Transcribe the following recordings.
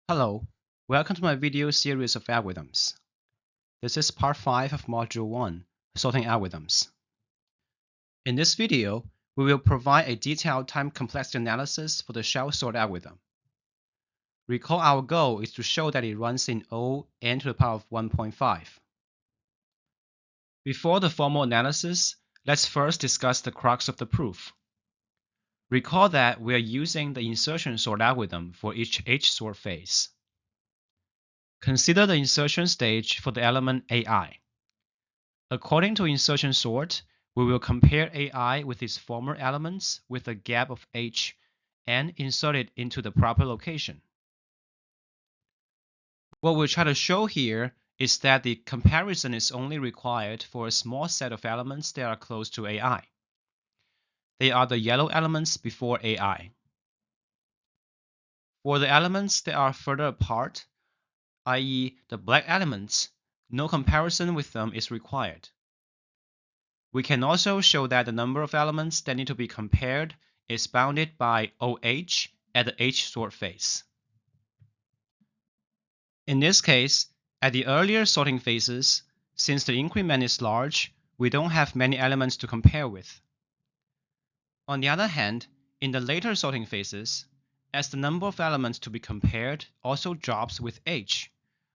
Hello, welcome to my video series of algorithms. This is part 5 of Module 1, Sorting Algorithms. In this video, we will provide a detailed time complexity analysis for the shell sort algorithm. Recall our goal is to show that it runs in O n to the power of 1.5. Before the formal analysis, let's first discuss the crux of the proof. Recall that we are using the insertion sort algorithm for each H-sort phase. Consider the insertion stage for the element AI. According to insertion sort, we will compare AI with its former elements with a gap of H and insert it into the proper location. What we'll try to show here is that the comparison is only required for a small set of elements that are close to AI. They are the yellow elements before AI. For the elements that are further apart, i.e. the black elements, no comparison with them is required. We can also show that the number of elements that need to be compared is bounded by OH at the H-sort phase. In this case, at the earlier sorting phases, since the increment is large, we don't have many elements to compare with. On the other hand, in the later sorting phases, as the number of elements to be compared also drops with H,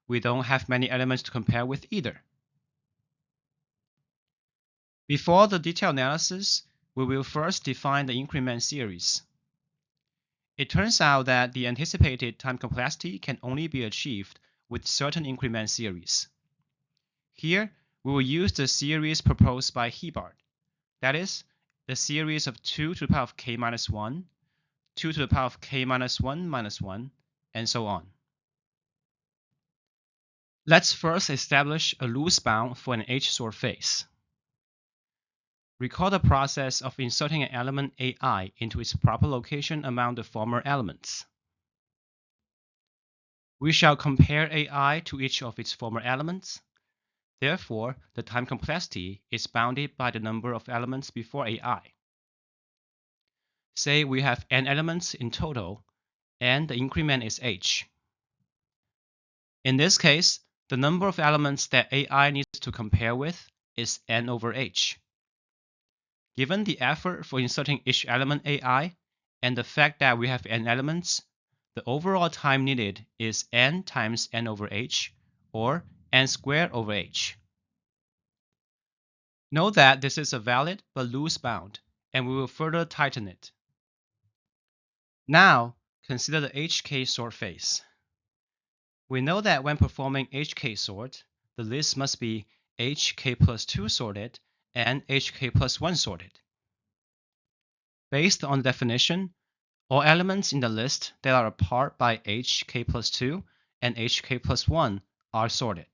we don't have many elements to compare with either. Before the detailed analysis, we will first define the increment series. It turns out that the anticipated time complexity can only be achieved with certain increment series. Here, we will use the series proposed by Hebard, that is, the series of 2 to the power of k minus 1, 2 to the power of k minus 1 minus 1, and so on. Let's first establish a loose bound for an H-sort phase. Recall the process of inserting an element AI into its proper location among the former elements. We shall compare AI to each of its former elements. Therefore, the time complexity is bounded by the number of elements before AI. Say we have n elements in total, and the increment is h. In this case, the number of elements that AI needs to compare with is n over h. Given the effort for inserting each element AI, and the fact that we have n elements, the overall time needed is n times n over h, or n squared over h. Note that this is a valid but loose bound, and we will further tighten it. Now, consider the HK sort phase. We know that when performing HK sort, the list must be HK plus 2 sorted and HK plus 1 sorted. Based on the definition, all elements in the list that are apart by HK plus 2 and HK plus 1 are sorted.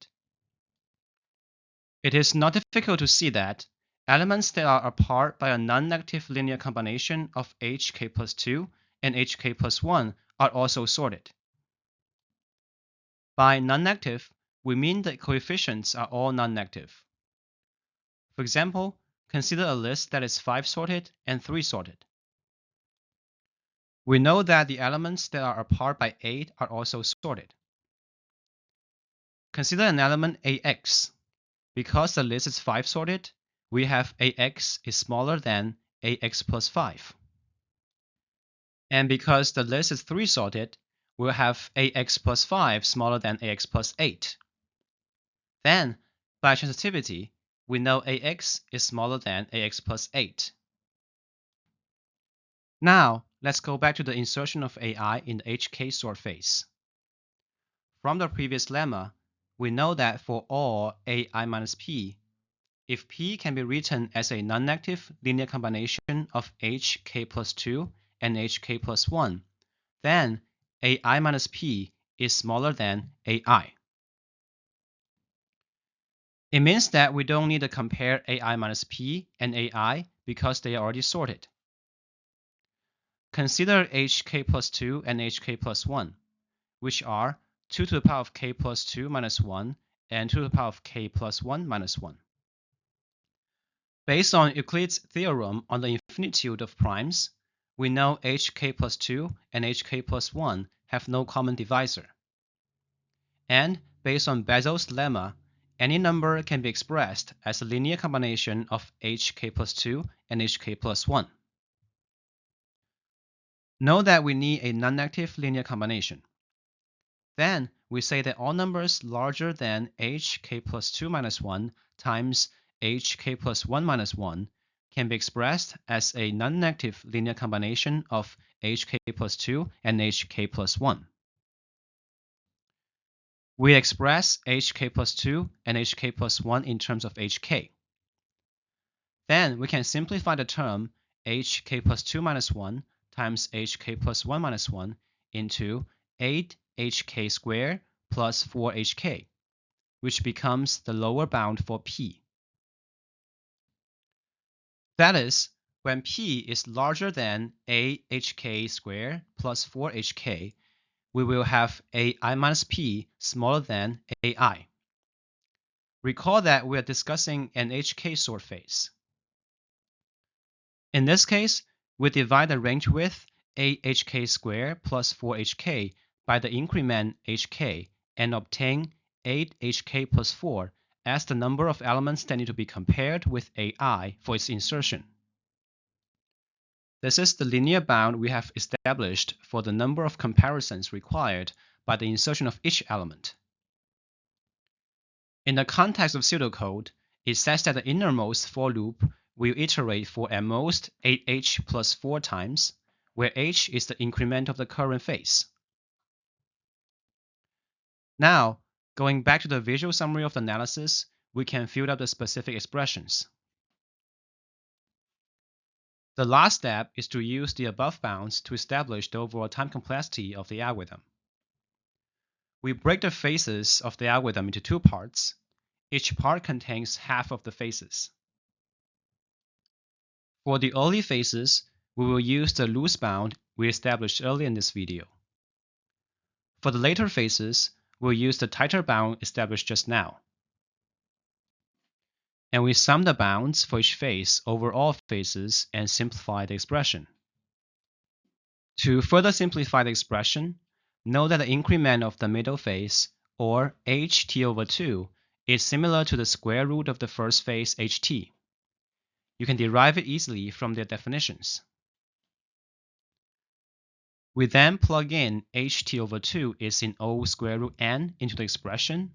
It is not difficult to see that elements that are apart by a non-negative linear combination of HK plus 2 and HK plus 1 are also sorted. By non-negative, we mean the coefficients are all non-negative. For example, consider a list that is 5 sorted and 3 sorted. We know that the elements that are apart by 8 are also sorted. Consider an element AX. Because the list is 5 sorted, we have AX is smaller than AX plus 5. And because the list is 3 sorted, we'll have AX plus 5 smaller than AX plus 8. Then, by transitivity, we know AX is smaller than AX plus 8. Now, let's go back to the insertion of AI in the HK sort phase. From the previous lemma, we know that for all AI minus P, if P can be written as a non-negative linear combination of HK plus 2 and HK plus 1, then AI minus P is smaller than AI. It means that we don't need to compare AI minus P and AI because they are already sorted. Consider HK plus 2 and HK plus 1, which are 2 to the power of k plus 2 minus 1 and 2 to the power of k plus 1 minus 1. Based on Euclid's theorem on the infinitude of primes, we know HK plus 2 and HK plus 1 have no common divisor. And based on Bezel's lemma, any number can be expressed as a linear combination of hk plus 2 and hk plus 1. Know that we need a non-negative linear combination. Then we say that all numbers larger than hk plus 2 minus 1 times hk plus 1 minus 1 can be expressed as a non-negative linear combination of hk plus 2 and hk plus 1. We express hk plus 2 and hk plus 1 in terms of hk. Then we can simplify the term hk plus 2 minus 1 times hk plus 1 minus 1 into 8hk squared plus 4hk, which becomes the lower bound for p. That is, when p is larger than 8hk squared plus 4hk, we will have ai minus p smaller than ai. Recall that we are discussing an hk sort phase. In this case, we divide the range width 8hk squared plus 4hk by the increment hk and obtain 8hk plus 4 as the number of elements that need to be compared with ai for its insertion. This is the linear bound we have established for the number of comparisons required by the insertion of each element. In the context of pseudocode, it says that the innermost for loop will iterate for at most 8h plus 4 times, where h is the increment of the current phase. Now, going back to the visual summary of the analysis, we can fill out the specific expressions. The last step is to use the above bounds to establish the overall time complexity of the algorithm. We break the phases of the algorithm into two parts. Each part contains half of the phases. For the early phases, we will use the loose bound we established earlier in this video. For the later phases, we'll use the tighter bound established just now. And we sum the bounds for each phase over all phases and simplify the expression. To further simplify the expression, know that the increment of the middle phase, or ht over 2, is similar to the square root of the first phase ht. You can derive it easily from their definitions. We then plug in ht over 2 is in O square root n into the expression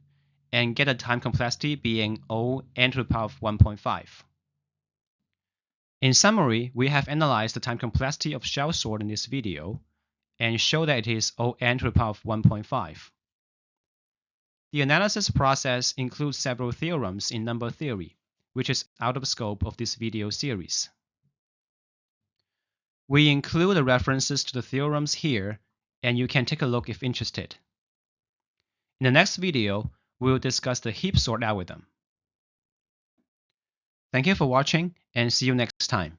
and get a time complexity being O n to the power of 1.5. In summary, we have analyzed the time complexity of shell sort in this video and show that it is O n to the power of 1.5. The analysis process includes several theorems in number theory, which is out of scope of this video series. We include the references to the theorems here, and you can take a look if interested. In the next video, we will discuss the heap sort algorithm. Thank you for watching, and see you next time.